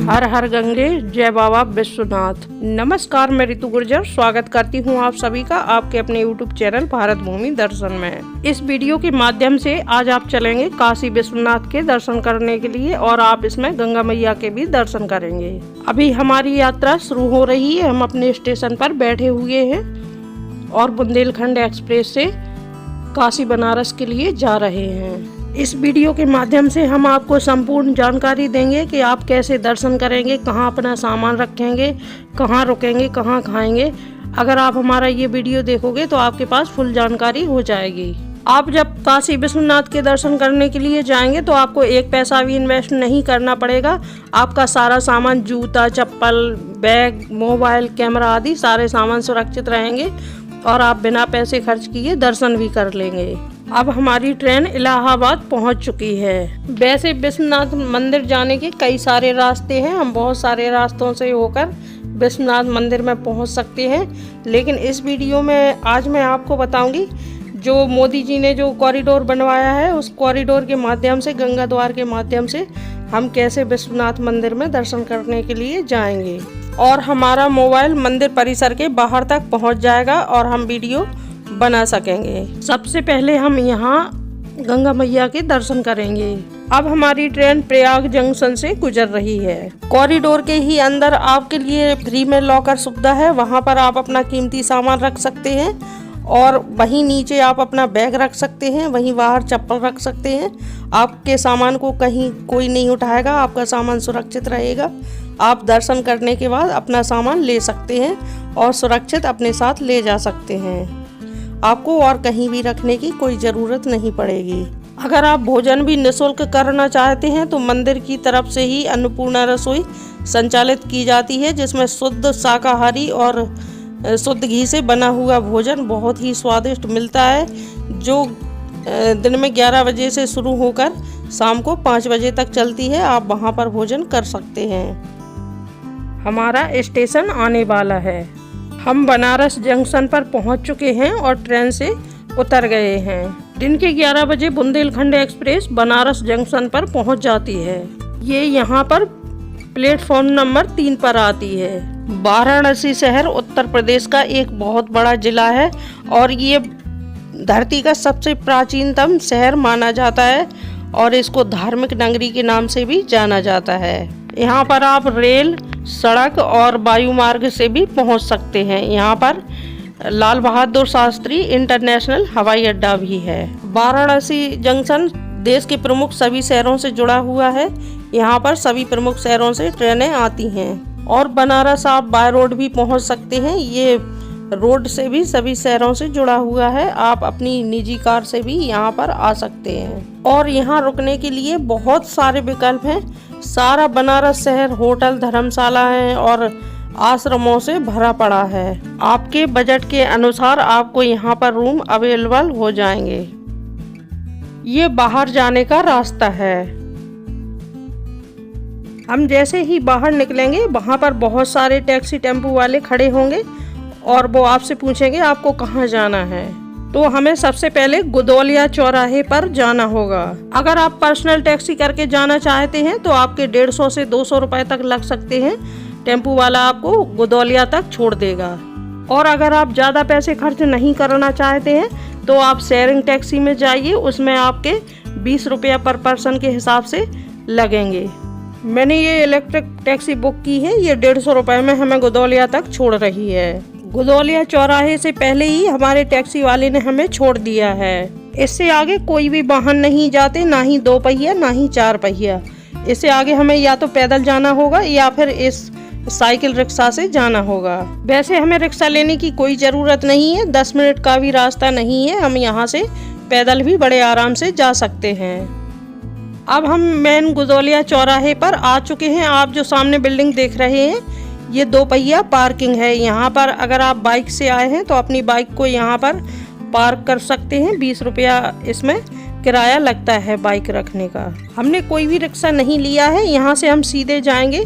हर हर गंगे, जय बाबा विश्वनाथ। नमस्कार, मैं ऋतु गुर्जर स्वागत करती हूँ आप सभी का आपके अपने YouTube चैनल भारत भूमि दर्शन में। इस वीडियो के माध्यम से आज आप चलेंगे काशी विश्वनाथ के दर्शन करने के लिए और आप इसमें गंगा मैया के भी दर्शन करेंगे। अभी हमारी यात्रा शुरू हो रही है, हम अपने स्टेशन पर बैठे हुए हैं और बुंदेलखंड एक्सप्रेस से काशी बनारस के लिए जा रहे हैं। इस वीडियो के माध्यम से हम आपको संपूर्ण जानकारी देंगे कि आप कैसे दर्शन करेंगे, कहां अपना सामान रखेंगे, कहां रुकेंगे, कहां खाएंगे। अगर आप हमारा ये वीडियो देखोगे तो आपके पास फुल जानकारी हो जाएगी। आप जब काशी विश्वनाथ के दर्शन करने के लिए जाएंगे तो आपको एक पैसा भी इन्वेस्ट नहीं करना पड़ेगा। आपका सारा सामान, जूता, चप्पल, बैग, मोबाइल, कैमरा आदि सारे सामान सुरक्षित रहेंगे और आप बिना पैसे खर्च किए दर्शन भी कर लेंगे। अब हमारी ट्रेन इलाहाबाद पहुंच चुकी है। वैसे विश्वनाथ मंदिर जाने के कई सारे रास्ते हैं, हम बहुत सारे रास्तों से होकर विश्वनाथ मंदिर में पहुंच सकते हैं, लेकिन इस वीडियो में आज मैं आपको बताऊंगी जो मोदी जी ने जो कॉरिडोर बनवाया है उस कॉरिडोर के माध्यम से, गंगा द्वार के माध्यम से हम कैसे विश्वनाथ मंदिर में दर्शन करने के लिए जाएंगे और हमारा मोबाइल मंदिर परिसर के बाहर तक पहुंच जाएगा और हम वीडियो बना सकेंगे। सबसे पहले हम यहाँ गंगा मैया के दर्शन करेंगे। अब हमारी ट्रेन प्रयाग जंक्शन से गुजर रही है। कॉरिडोर के ही अंदर आपके लिए फ्री में लॉकर सुविधा है, वहाँ पर आप अपना कीमती सामान रख सकते हैं और वहीं नीचे आप अपना बैग रख सकते हैं, वहीं बाहर चप्पल रख सकते हैं। आपके सामान को कहीं कोई नहीं उठाएगा, आपका सामान सुरक्षित रहेगा। आप दर्शन करने के बाद अपना सामान ले सकते हैं और सुरक्षित अपने साथ ले जा सकते हैं। आपको और कहीं भी रखने की कोई ज़रूरत नहीं पड़ेगी। अगर आप भोजन भी निःशुल्क करना चाहते हैं तो मंदिर की तरफ से ही अन्नपूर्णा रसोई संचालित की जाती है, जिसमें शुद्ध शाकाहारी और शुद्ध घी से बना हुआ भोजन बहुत ही स्वादिष्ट मिलता है, जो दिन में 11 बजे से शुरू होकर शाम को 5 बजे तक चलती है। आप वहां पर भोजन कर सकते हैं। हमारा स्टेशन आने वाला है। हम बनारस जंक्शन पर पहुंच चुके हैं और ट्रेन से उतर गए हैं। दिन के 11 बजे बुंदेलखंड एक्सप्रेस बनारस जंक्शन पर पहुंच जाती है। ये यहाँ पर प्लेटफॉर्म नंबर 3 पर आती है। वाराणसी शहर उत्तर प्रदेश का एक बहुत बड़ा जिला है और ये धरती का सबसे प्राचीनतम शहर माना जाता है और इसको धार्मिक नगरी के नाम से भी जाना जाता है। यहाँ पर आप रेल, सड़क और वायु मार्ग से भी पहुँच सकते हैं। यहाँ पर लाल बहादुर शास्त्री इंटरनेशनल हवाई अड्डा भी है। वाराणसी जंक्शन देश के प्रमुख सभी शहरों से जुड़ा हुआ है। यहाँ पर सभी प्रमुख शहरों से ट्रेनें आती हैं और बनारस आप बाय रोड भी पहुँच सकते हैं। ये रोड से भी सभी शहरों से जुड़ा हुआ है। आप अपनी निजी कार से भी यहाँ पर आ सकते हैं और यहाँ रुकने के लिए बहुत सारे विकल्प हैं। सारा बनारस शहर होटल, धर्मशाला हैं और आश्रमों से भरा पड़ा है। आपके बजट के अनुसार आपको यहाँ पर रूम अवेलेबल हो जाएंगे। ये बाहर जाने का रास्ता है। हम जैसे ही बाहर निकलेंगे वहाँ पर बहुत सारे टैक्सी टेम्पो वाले खड़े होंगे और वो आपसे पूछेंगे आपको कहाँ जाना है। तो हमें सबसे पहले गुदौलिया चौराहे पर जाना होगा। अगर आप पर्सनल टैक्सी करके जाना चाहते हैं तो आपके 150 से 200 रुपए तक लग सकते हैं। टेम्पो वाला आपको गुदौलिया तक छोड़ देगा। और अगर आप ज़्यादा पैसे खर्च नहीं करना चाहते हैं तो आप शेयरिंग टैक्सी में जाइए, उसमें आपके 20 रुपया पर पर्सन के हिसाब से लगेंगे। मैंने ये इलेक्ट्रिक टैक्सी बुक की है, ये 150 रुपये में हमें गुदौलिया तक छोड़ रही है। गुदौलिया चौराहे से पहले ही हमारे टैक्सी वाले ने हमें छोड़ दिया है। इससे आगे कोई भी वाहन नहीं जाते, ना ही 2 पहिया ना ही 4 पहिया। इससे आगे हमें या तो पैदल जाना होगा या फिर इस साइकिल रिक्शा से जाना होगा। वैसे हमें रिक्शा लेने की कोई ज़रूरत नहीं है, 10 मिनट का भी रास्ता नहीं है। हम यहाँ से पैदल भी बड़े आराम से जा सकते हैं। अब हम मेन गुदौलिया चौराहे पर आ चुके हैं। आप जो सामने बिल्डिंग देख रहे हैं ये 2 पहिया पार्किंग है। यहाँ पर अगर आप बाइक से आए हैं तो अपनी बाइक को यहाँ पर पार्क कर सकते हैं। 20 रुपया इसमें किराया लगता है बाइक रखने का। हमने कोई भी रिक्शा नहीं लिया है। यहाँ से हम सीधे जाएंगे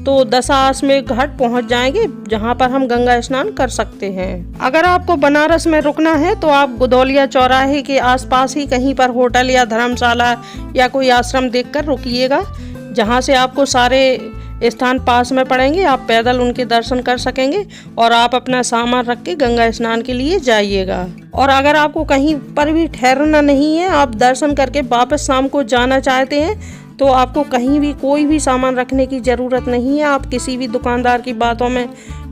तो दशाश्वमेध घाट पहुँच जाएंगे, जहाँ पर हम गंगा स्नान कर सकते हैं। अगर आपको बनारस में रुकना है तो आप गुदौलिया चौराहे के आसपास ही कहीं पर होटल या धर्मशाला या कोई आश्रम देखकर रुकिएगा, जहाँ से आपको सारे स्थान पास में पड़ेंगे, आप पैदल उनके दर्शन कर सकेंगे और आप अपना सामान रख के गंगा स्नान के लिए जाइएगा। और अगर आपको कहीं पर भी ठहरना नहीं है, आप दर्शन करके वापस शाम को जाना चाहते हैं, तो आपको कहीं भी कोई भी सामान रखने की ज़रूरत नहीं है। आप किसी भी दुकानदार की बातों में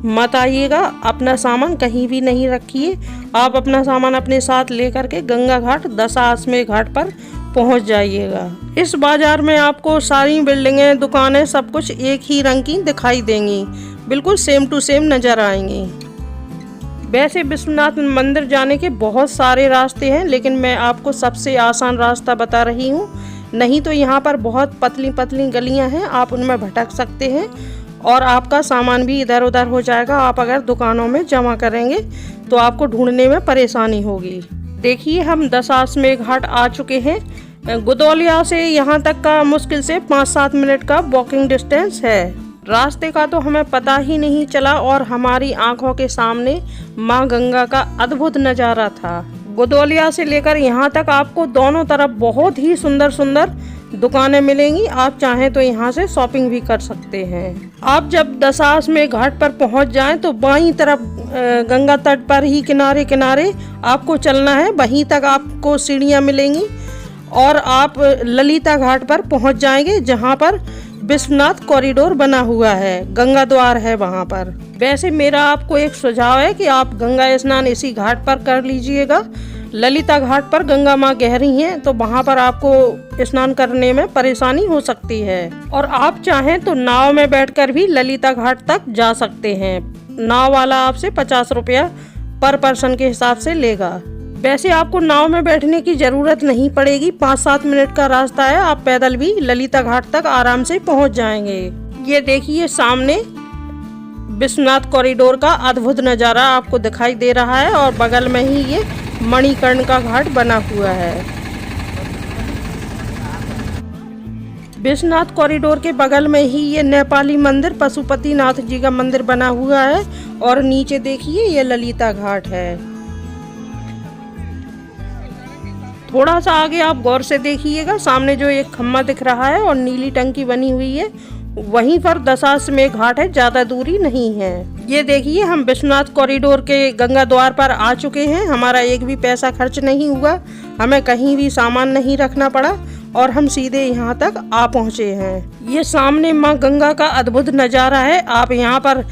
मत आइएगा, अपना सामान कहीं भी नहीं रखिए। आप अपना सामान अपने साथ लेकर के गंगा घाट दशाश्वमेध घाट पर पहुंच जाइएगा। इस बाजार में आपको सारी बिल्डिंगें, दुकानें, सब कुछ एक ही रंग की दिखाई देंगी, बिल्कुल सेम टू सेम नज़र आएंगी। वैसे विश्वनाथ मंदिर जाने के बहुत सारे रास्ते हैं, लेकिन मैं आपको सबसे आसान रास्ता बता रही हूँ। नहीं तो यहाँ पर बहुत पतली पतली गलियाँ हैं, आप उनमें भटक सकते हैं और आपका सामान भी इधर उधर हो जाएगा। आप अगर दुकानों में जमा करेंगे तो आपको ढूंढने में परेशानी होगी। देखिए, हम दशाश्वमेध घाट आ चुके हैं। गुदौलिया से यहाँ तक का मुश्किल से 5-7 मिनट का वॉकिंग डिस्टेंस है। रास्ते का तो हमें पता ही नहीं चला और हमारी आंखों के सामने माँ गंगा का अद्भुत नज़ारा था। गुदौलिया से लेकर यहाँ तक आपको दोनों तरफ बहुत ही सुंदर सुंदर दुकानें मिलेंगी। आप चाहें तो यहाँ से शॉपिंग भी कर सकते हैं। आप जब दशाश्वमेध घाट पर पहुँच जाएं तो बाईं तरफ गंगा तट पर ही किनारे किनारे आपको चलना है। वहीं तक आपको सीढ़ियाँ मिलेंगी और आप ललिता घाट पर पहुँच जाएंगे, जहाँ पर विश्वनाथ कॉरिडोर बना हुआ है, गंगा द्वार है वहाँ पर। वैसे मेरा आपको एक सुझाव है कि आप गंगा स्नान इसी घाट पर कर लीजिएगा। ललिता घाट पर गंगा माँ गहरी हैं, तो वहाँ पर आपको स्नान करने में परेशानी हो सकती है। और आप चाहें तो नाव में बैठकर भी ललिता घाट तक जा सकते हैं। नाव वाला आपसे 50 रुपया पर पर्सन के हिसाब से लेगा। वैसे आपको नाव में बैठने की ज़रूरत नहीं पड़ेगी, 5-7 मिनट का रास्ता है, आप पैदल भी ललिता घाट तक आराम से पहुंच जाएंगे। ये देखिए, सामने विश्वनाथ कॉरिडोर का अद्भुत नज़ारा आपको दिखाई दे रहा है और बगल में ही ये मणिकर्ण का घाट बना हुआ है। विश्वनाथ कॉरिडोर के बगल में ही ये नेपाली मंदिर पशुपतिनाथ जी का मंदिर बना हुआ है और नीचे देखिए ये ललिता घाट है। थोड़ा सा आगे आप गौर से देखिएगा, सामने जो एक खम्मा दिख रहा है और नीली टंकी बनी हुई है, वहीं पर दशाश्वमेध घाट है, ज़्यादा दूरी नहीं है। ये देखिए, हम विश्वनाथ कॉरिडोर के गंगा द्वार पर आ चुके हैं। हमारा एक भी पैसा खर्च नहीं हुआ, हमें कहीं भी सामान नहीं रखना पड़ा और हम सीधे यहाँ तक आ पहुँचे हैं। ये सामने माँ गंगा का अद्भुत नज़ारा है। आप यहाँ पर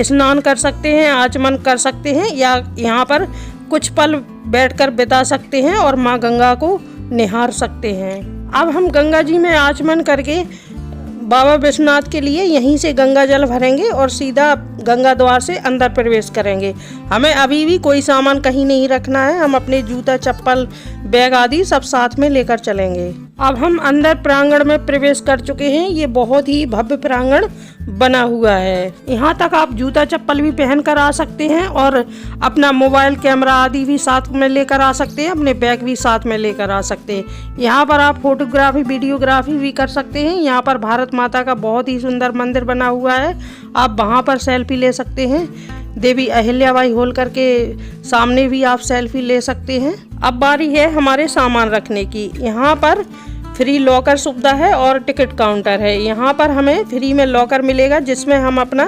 स्नान कर सकते हैं, आचमन कर सकते हैं या यहाँ पर कुछ पल बैठकर बिता सकते हैं और माँ गंगा को निहार सकते हैं। अब हम गंगा जी में आचमन करके बाबा विश्वनाथ के लिए यहीं से गंगा जल भरेंगे और सीधा गंगा द्वार से अंदर प्रवेश करेंगे। हमें अभी भी कोई सामान कहीं नहीं रखना है, हम अपने जूता, चप्पल, बैग आदि सब साथ में लेकर चलेंगे। अब हम अंदर प्रांगण में प्रवेश कर चुके हैं। ये बहुत ही भव्य प्रांगण बना हुआ है। यहाँ तक आप जूता चप्पल भी पहन कर आ सकते हैं और अपना मोबाइल, कैमरा आदि भी साथ में लेकर आ सकते हैं, अपने बैग भी साथ में लेकर आ सकते हैं। यहाँ पर आप फोटोग्राफी, वीडियोग्राफी भी कर सकते हैं। यहाँ पर भारत माता का बहुत ही सुंदर मंदिर बना हुआ है, आप वहाँ पर सेल्फी ले सकते हैं। देवी अहिल्याबाई होलकर के सामने भी आप सेल्फी ले सकते हैं। अब बारी है हमारे सामान रखने की। यहाँ पर फ्री लॉकर सुविधा है और टिकट काउंटर है। यहाँ पर हमें फ्री में लॉकर मिलेगा जिसमें हम अपना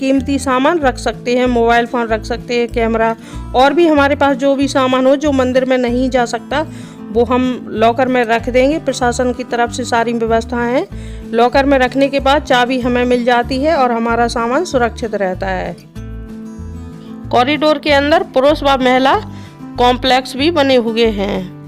कीमती सामान रख सकते हैं, मोबाइल फ़ोन रख सकते हैं, कैमरा और भी हमारे पास जो भी सामान हो जो मंदिर में नहीं जा सकता वो हम लॉकर में रख देंगे। प्रशासन की तरफ से सारी व्यवस्थाएं हैं। लॉकर में रखने के बाद चाबी हमें मिल जाती है और हमारा सामान सुरक्षित रहता है। कॉरिडोर के अंदर पुरुष व महिला कॉम्प्लेक्स भी बने हुए हैं।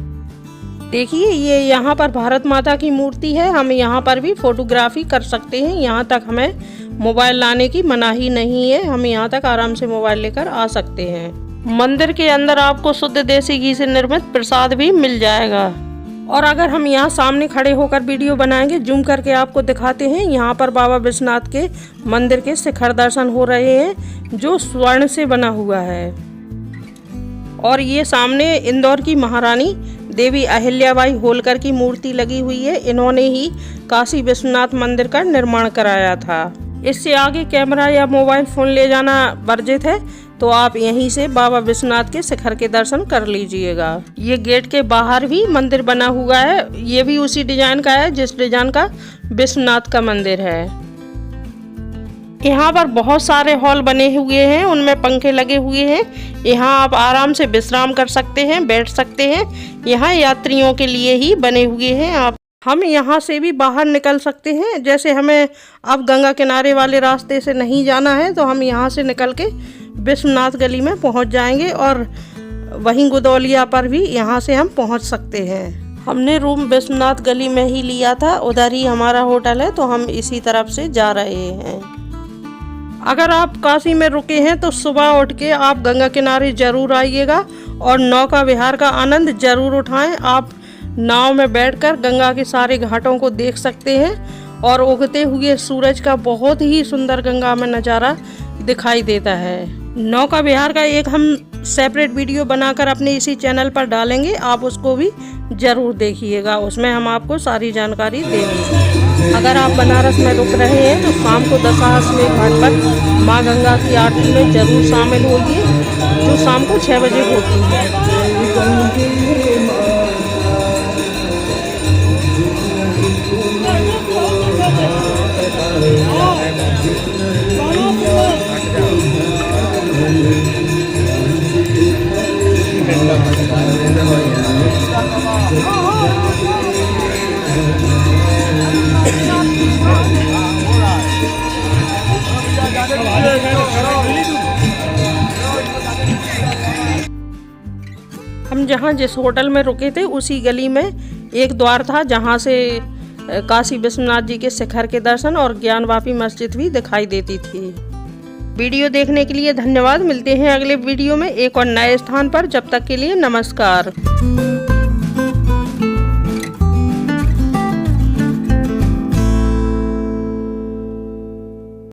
देखिए, ये यहाँ पर भारत माता की मूर्ति है। हम यहाँ पर भी फोटोग्राफी कर सकते हैं। यहाँ तक हमें मोबाइल लाने की मनाही नहीं है, हम यहाँ तक आराम से मोबाइल लेकर आ सकते हैं। मंदिर के अंदर आपको शुद्ध देसी घी से निर्मित प्रसाद भी मिल जाएगा। और अगर हम यहाँ सामने खड़े होकर वीडियो बनाएंगे, जूम करके आपको दिखाते हैं, यहाँ पर बाबा विश्वनाथ के मंदिर के शिखर दर्शन हो रहे हैं जो स्वर्ण से बना हुआ है। और ये सामने इंदौर की महारानी देवी अहिल्याबाई होलकर की मूर्ति लगी हुई है। इन्होंने ही काशी विश्वनाथ मंदिर का निर्माण कराया था। इससे आगे कैमरा या मोबाइल फ़ोन ले जाना वर्जित है, तो आप यहीं से बाबा विश्वनाथ के शिखर के दर्शन कर लीजिएगा। ये गेट के बाहर भी मंदिर बना हुआ है, ये भी उसी डिजाइन का है जिस डिजाइन का विश्वनाथ का मंदिर है। यहाँ पर बहुत सारे हॉल बने हुए हैं, उनमें पंखे लगे हुए हैं। यहाँ आप आराम से विश्राम कर सकते हैं, बैठ सकते हैं। यहाँ यात्रियों के लिए ही बने हुए हैं। हम यहाँ से भी बाहर निकल सकते हैं। जैसे हमें अब गंगा किनारे वाले रास्ते से नहीं जाना है तो हम यहाँ से निकल के विश्वनाथ गली में पहुँच जाएंगे और वहीं गुदौलिया पर भी यहाँ से हम पहुँच सकते हैं। हमने रूम विश्वनाथ गली में ही लिया था, उधर ही हमारा होटल है, तो हम इसी तरफ से जा रहे हैं। अगर आप काशी में रुके हैं तो सुबह उठ के आप गंगा किनारे जरूर आइएगा और नौका विहार का आनंद जरूर उठाएं। आप नाव में बैठकर गंगा के सारे घाटों को देख सकते हैं और उगते हुए सूरज का बहुत ही सुंदर गंगा में नज़ारा दिखाई देता है। नौका विहार का एक हम सेपरेट वीडियो बनाकर अपने इसी चैनल पर डालेंगे, आप उसको भी ज़रूर देखिएगा। उसमें हम आपको सारी जानकारी देंगे। अगर आप बनारस में रुक रहे हैं तो शाम को दशाश्वमेध घाट पर माँ गंगा की आरती में ज़रूर शामिल होइए, जो शाम को 6 बजे होती है। हम जहाँ जिस होटल में रुके थे उसी गली में एक द्वार था जहाँ से काशी विश्वनाथ जी के शिखर के दर्शन और ज्ञानवापी मस्जिद भी दिखाई देती थी। वीडियो देखने के लिए धन्यवाद। मिलते हैं अगले वीडियो में एक और नए स्थान पर। जब तक के लिए नमस्कार।